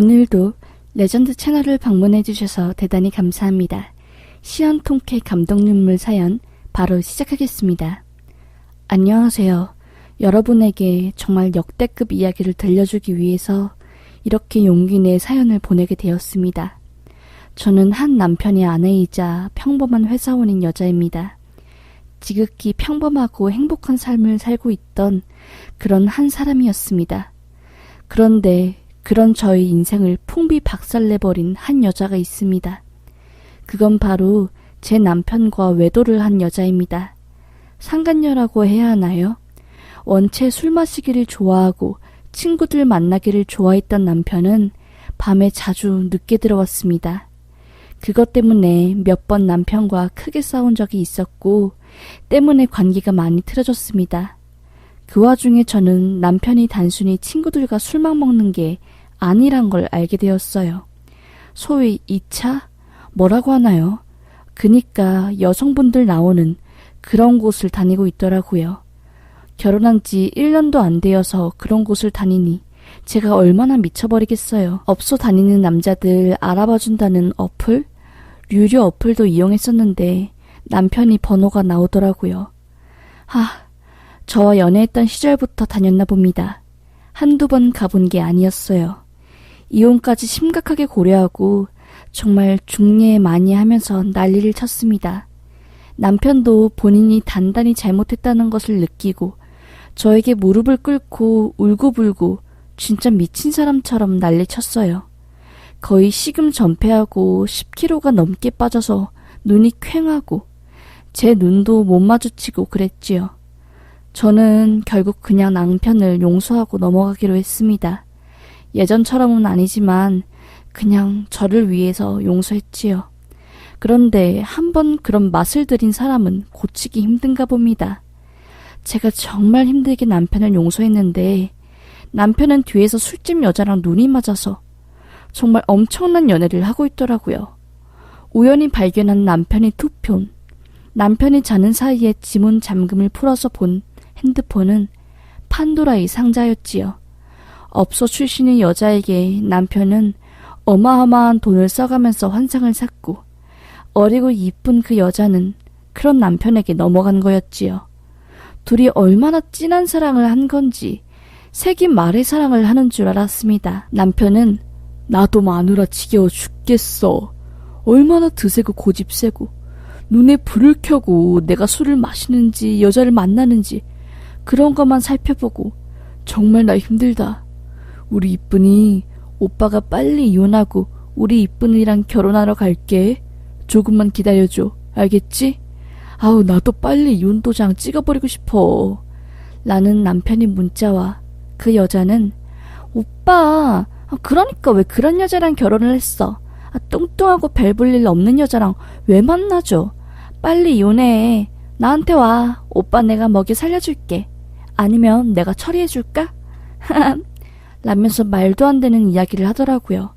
오늘도 레전드 채널을 방문해주셔서 대단히 감사합니다. 시연통쾌 감동 눈물 사연 바로 시작하겠습니다. 안녕하세요. 여러분에게 정말 역대급 이야기를 들려주기 위해서 이렇게 용기 내 사연을 보내게 되었습니다. 저는 한 남편의 아내이자 평범한 회사원인 여자입니다. 지극히 평범하고 행복한 삶을 살고 있던 그런 한 사람이었습니다. 그런데 그런 저의 인생을 풍비 박살내버린 한 여자가 있습니다. 그건 바로 제 남편과 외도를 한 여자입니다. 상간녀라고 해야 하나요? 원체 술 마시기를 좋아하고 친구들 만나기를 좋아했던 남편은 밤에 자주 늦게 들어왔습니다. 그것 때문에 몇 번 남편과 크게 싸운 적이 있었고 때문에 관계가 많이 틀어졌습니다. 그 와중에 저는 남편이 단순히 친구들과 술만 먹는 게 아니란 걸 알게 되었어요. 소위 2차? 뭐라고 하나요? 그니까 여성분들 나오는 그런 곳을 다니고 있더라고요. 결혼한 지 1년도 안 되어서 그런 곳을 다니니 제가 얼마나 미쳐버리겠어요. 업소 다니는 남자들 알아봐준다는 어플? 유료 어플도 이용했었는데 남편이 번호가 나오더라고요. 저와 연애했던 시절부터 다녔나 봅니다. 한두 번 가본 게 아니었어요. 이혼까지 심각하게 고려하고 정말 중례 많이 하면서 난리를 쳤습니다. 남편도 본인이 단단히 잘못했다는 것을 느끼고 저에게 무릎을 꿇고 울고불고 진짜 미친 사람처럼 난리쳤어요. 거의 식음전폐하고 10kg가 넘게 빠져서 눈이 퀭하고 제 눈도 못 마주치고 그랬지요. 저는 결국 그냥 남편을 용서하고 넘어가기로 했습니다. 예전처럼은 아니지만 그냥 저를 위해서 용서했지요. 그런데 한번 그런 맛을 들인 사람은 고치기 힘든가 봅니다. 제가 정말 힘들게 남편을 용서했는데 남편은 뒤에서 술집 여자랑 눈이 맞아서 정말 엄청난 연애를 하고 있더라고요. 우연히 발견한 남편의 투폰. 남편이 자는 사이에 지문 잠금을 풀어서 본 핸드폰은 판도라의 상자였지요. 업소 출신의 여자에게 남편은 어마어마한 돈을 써가면서 환상을 샀고 어리고 이쁜 그 여자는 그런 남편에게 넘어간 거였지요. 둘이 얼마나 진한 사랑을 한 건지 새긴 말의 사랑을 하는 줄 알았습니다. 남편은 나도 마누라 지겨워 죽겠어. 얼마나 드세고 고집세고 눈에 불을 켜고 내가 술을 마시는지 여자를 만나는지 그런 것만 살펴보고 정말 나 힘들다. 우리 이쁜이 오빠가 빨리 이혼하고 우리 이쁜이랑 결혼하러 갈게. 조금만 기다려줘. 알겠지? 아우 나도 빨리 이혼 도장 찍어버리고 싶어. 라는 남편의 문자와 그 여자는 오빠 그러니까 왜 그런 여자랑 결혼을 했어? 뚱뚱하고 별 볼 일 없는 여자랑 왜 만나죠? 빨리 이혼해. 나한테 와. 오빠 내가 먹여 살려줄게. 아니면 내가 처리해줄까? 라면서 말도 안 되는 이야기를 하더라고요.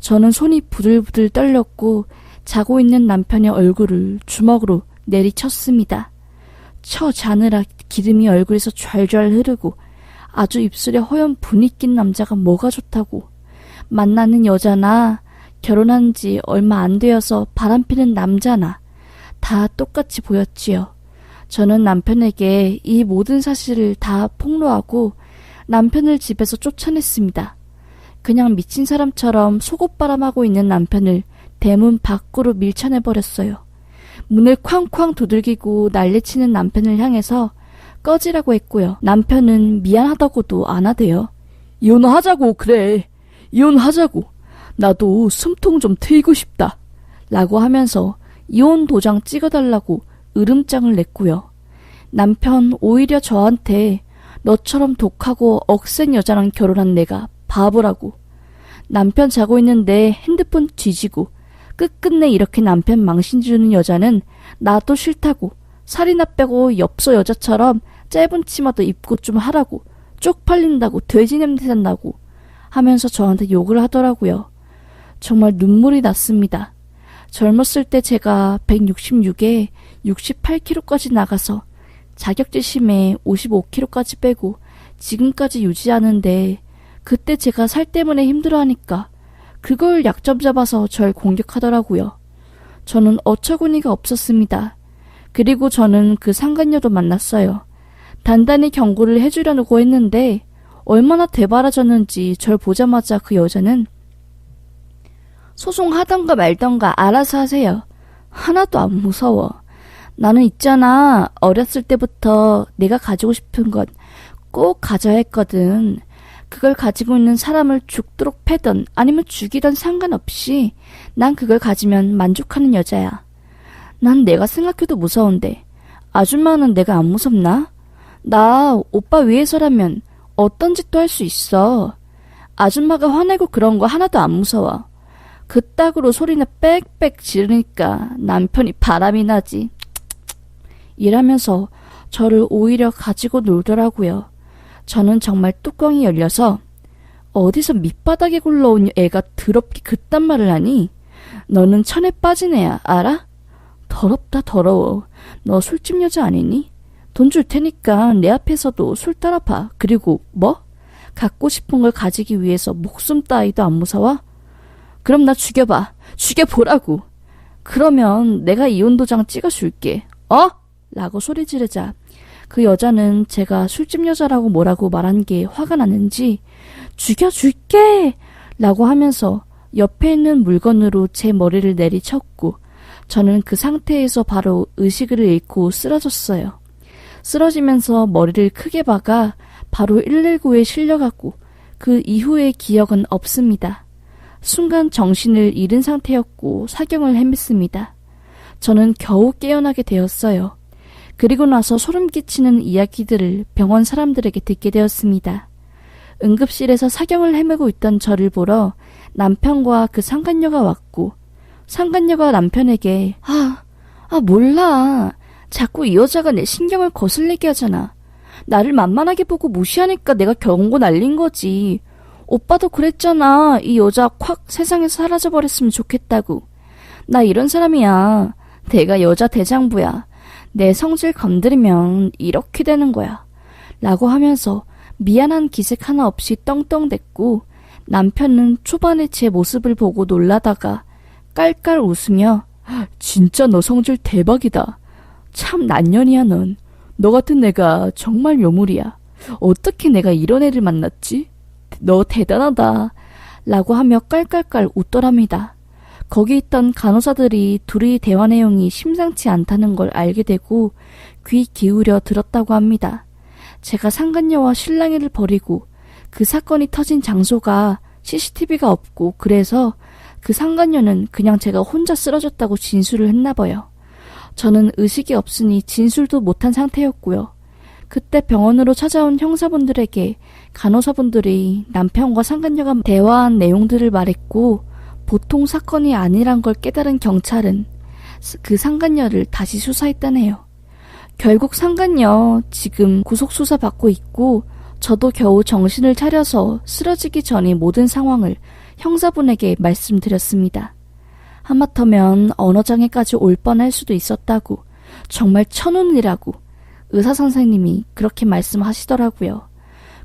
저는 손이 부들부들 떨렸고 자고 있는 남편의 얼굴을 주먹으로 내리쳤습니다. 자느라 기름이 얼굴에서 좔좔 흐르고 아주 입술에 허연 분이 낀 남자가 뭐가 좋다고. 만나는 여자나 결혼한 지 얼마 안 되어서 바람피는 남자나 다 똑같이 보였지요. 저는 남편에게 이 모든 사실을 다 폭로하고 남편을 집에서 쫓아냈습니다. 그냥 미친 사람처럼 속옷바람하고 있는 남편을 대문 밖으로 밀쳐내버렸어요. 문을 쾅쾅 두들기고 난리치는 남편을 향해서 꺼지라고 했고요. 남편은 미안하다고도 안 하대요. 이혼하자고. 그래. 이혼하자고. 나도 숨통 좀 트이고 싶다. 라고 하면서 이혼 도장 찍어달라고 으름장을 냈고요. 남편 오히려 저한테 너처럼 독하고 억센 여자랑 결혼한 내가 바보라고. 남편 자고 있는데 핸드폰 뒤지고 끝끝내 이렇게 남편 망신 주는 여자는 나도 싫다고. 살이나 빼고 엽서 여자처럼 짧은 치마도 입고 좀 하라고. 쪽팔린다고 돼지 냄새 난다고 하면서 저한테 욕을 하더라고요. 정말 눈물이 났습니다. 젊었을 때 제가 166에 68kg까지 나가서 자격지심에 55kg까지 빼고 지금까지 유지하는데 그때 제가 살 때문에 힘들어하니까 그걸 약점 잡아서 절 공격하더라고요. 저는 어처구니가 없었습니다. 그리고 저는 그 상간녀도 만났어요. 단단히 경고를 해주려고 했는데 얼마나 대바라졌는지 절 보자마자 그 여자는 소송하던가 말던가 알아서 하세요. 하나도 안 무서워. 나는 있잖아. 어렸을 때부터 내가 가지고 싶은 건 꼭 가져야 했거든. 그걸 가지고 있는 사람을 죽도록 패던 아니면 죽이던 상관없이 난 그걸 가지면 만족하는 여자야. 난 내가 생각해도 무서운데 아줌마는 내가 안 무섭나? 나 오빠 위해서라면 어떤 짓도 할 수 있어. 아줌마가 화내고 그런 거 하나도 안 무서워. 그따구로 소리나 빽빽 지르니까 남편이 바람이 나지. 이러면서 저를 오히려 가지고 놀더라고요. 저는 정말 뚜껑이 열려서 어디서 밑바닥에 굴러온 애가 더럽게 그딴 말을 하니? 너는 천에 빠진 애야, 알아? 더럽다 더러워. 너 술집 여자 아니니? 돈 줄 테니까 내 앞에서도 술 따라봐. 그리고 뭐? 갖고 싶은 걸 가지기 위해서 목숨 따위도 안 무서워? 그럼 나 죽여봐. 죽여보라고. 그러면 내가 이혼도장 찍어줄게. 어? 라고 소리 지르자 그 여자는 제가 술집 여자라고 뭐라고 말한 게 화가 났는지 죽여줄게! 라고 하면서 옆에 있는 물건으로 제 머리를 내리쳤고 저는 그 상태에서 바로 의식을 잃고 쓰러졌어요. 쓰러지면서 머리를 크게 박아 바로 119에 실려가고 그 이후의 기억은 없습니다. 순간 정신을 잃은 상태였고 사경을 헤맸습니다. 저는 겨우 깨어나게 되었어요. 그리고 나서 소름 끼치는 이야기들을 병원 사람들에게 듣게 되었습니다. 응급실에서 사경을 헤매고 있던 저를 보러 남편과 그 상간녀가 왔고 상간녀가 남편에게 몰라. 자꾸 이 여자가 내 신경을 거슬리게 하잖아. 나를 만만하게 보고 무시하니까 내가 경고 날린 거지. 오빠도 그랬잖아. 이 여자 콱 세상에서 사라져버렸으면 좋겠다고. 나 이런 사람이야. 내가 여자 대장부야. 내 성질 건드리면 이렇게 되는 거야. 라고 하면서 미안한 기색 하나 없이 떵떵댔고 남편은 초반에 제 모습을 보고 놀라다가 깔깔 웃으며 진짜 너 성질 대박이다. 참 난년이야 넌. 너 같은 애가 정말 요물이야. 어떻게 내가 이런 애를 만났지? 너 대단하다. 라고 하며 깔깔깔 웃더랍니다. 거기 있던 간호사들이 둘이 대화 내용이 심상치 않다는 걸 알게 되고 귀 기울여 들었다고 합니다. 제가 상간녀와 실랑이를 벌이고 그 사건이 터진 장소가 CCTV가 없고 그래서 그 상간녀는 그냥 제가 혼자 쓰러졌다고 진술을 했나봐요. 저는 의식이 없으니 진술도 못한 상태였고요. 그때 병원으로 찾아온 형사분들에게 간호사분들이 남편과 상간녀가 대화한 내용들을 말했고 보통 사건이 아니란 걸 깨달은 경찰은 그 상간녀를 다시 수사했다네요. 결국 상간녀 지금 구속수사 받고 있고 저도 겨우 정신을 차려서 쓰러지기 전의 모든 상황을 형사분에게 말씀드렸습니다. 하마터면 언어장애까지 올 뻔할 수도 있었다고 정말 천운이라고 의사선생님이 그렇게 말씀하시더라고요.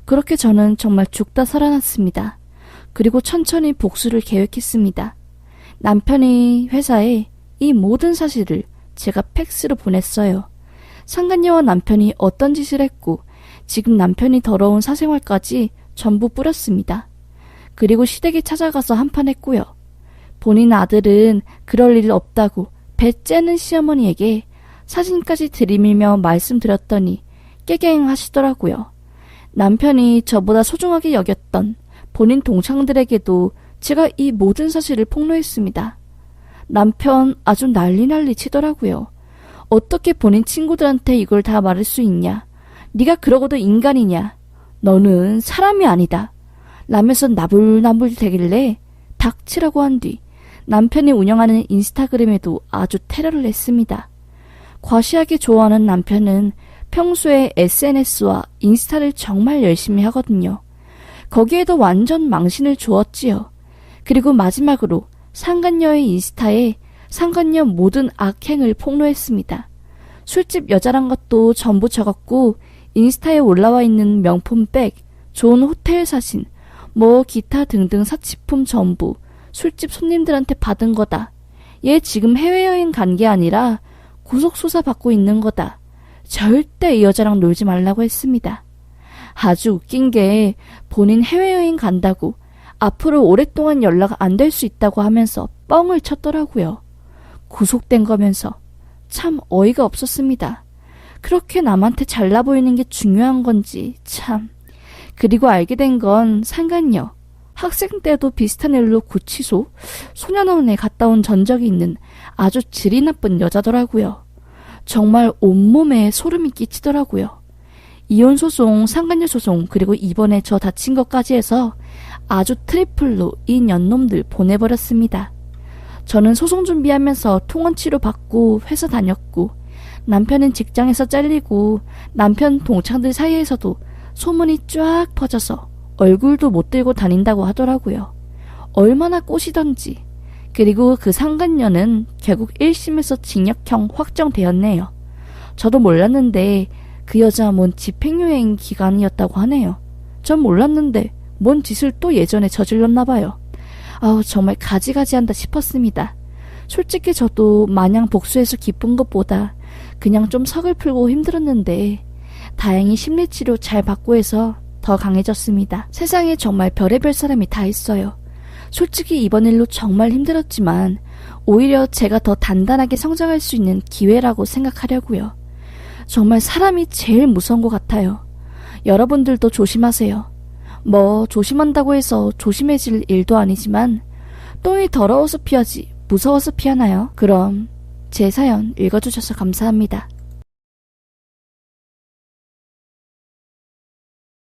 그렇게 저는 정말 죽다 살아났습니다. 그리고 천천히 복수를 계획했습니다. 남편이 회사에 이 모든 사실을 제가 팩스로 보냈어요. 상간녀와 남편이 어떤 짓을 했고 지금 남편이 더러운 사생활까지 전부 뿌렸습니다. 그리고 시댁에 찾아가서 한판 했고요. 본인 아들은 그럴 일 없다고 배 째는 시어머니에게 사진까지 들이밀며 말씀드렸더니 깨갱 하시더라고요. 남편이 저보다 소중하게 여겼던 본인 동창들에게도 제가 이 모든 사실을 폭로했습니다. 남편 아주 난리 치더라고요. 어떻게 본인 친구들한테 이걸 다 말할 수 있냐? 네가 그러고도 인간이냐? 너는 사람이 아니다. 라면서 나불나불 대길래 닥치라고 한 뒤 남편이 운영하는 인스타그램에도 아주 테러를 했습니다. 과시하게 좋아하는 남편은 평소에 SNS와 인스타를 정말 열심히 하거든요. 거기에도 완전 망신을 주었지요. 그리고 마지막으로 상간녀의 인스타에 상간녀 모든 악행을 폭로했습니다. 술집 여자란 것도 전부 적었고 인스타에 올라와 있는 명품 백, 좋은 호텔 사진, 뭐 기타 등등 사치품 전부 술집 손님들한테 받은 거다. 얘 지금 해외여행 간 게 아니라 구속수사 받고 있는 거다. 절대 이 여자랑 놀지 말라고 했습니다. 아주 웃긴 게 본인 해외여행 간다고 앞으로 오랫동안 연락 안 될 수 있다고 하면서 뻥을 쳤더라고요. 구속된 거면서 참 어이가 없었습니다. 그렇게 남한테 잘나 보이는 게 중요한 건지 참. 그리고 알게 된 건 상간녀. 학생 때도 비슷한 일로 구치소, 소년원에 갔다 온 전적이 있는 아주 질이 나쁜 여자더라고요. 정말 온몸에 소름이 끼치더라고요. 이혼소송, 상간녀 소송, 그리고 이번에 저 다친 것까지 해서 아주 트리플로 이 년놈들 보내버렸습니다. 저는 소송 준비하면서 통원 치료 받고 회사 다녔고, 남편은 직장에서 잘리고 남편 동창들 사이에서도 소문이 쫙 퍼져서 얼굴도 못 들고 다닌다고 하더라고요. 얼마나 꼬시던지. 그리고 그 상간녀는 결국 1심에서 징역형 확정되었네요. 저도 몰랐는데 그 여자 뭔 집행유예 기간이었다고 하네요. 전 몰랐는데 뭔 짓을 또 예전에 저질렀나 봐요. 아우 정말 가지가지한다 싶었습니다. 솔직히 저도 마냥 복수해서 기쁜 것보다 그냥 좀 서글프고 힘들었는데 다행히 심리치료 잘 받고 해서 더 강해졌습니다. 세상에 정말 별의별 사람이 다 있어요. 솔직히 이번 일로 정말 힘들었지만 오히려 제가 더 단단하게 성장할 수 있는 기회라고 생각하려고요. 정말 사람이 제일 무서운 것 같아요. 여러분들도 조심하세요. 뭐 조심한다고 해서 조심해질 일도 아니지만 똥이 더러워서 피하지 무서워서 피하나요? 그럼 제 사연 읽어주셔서 감사합니다.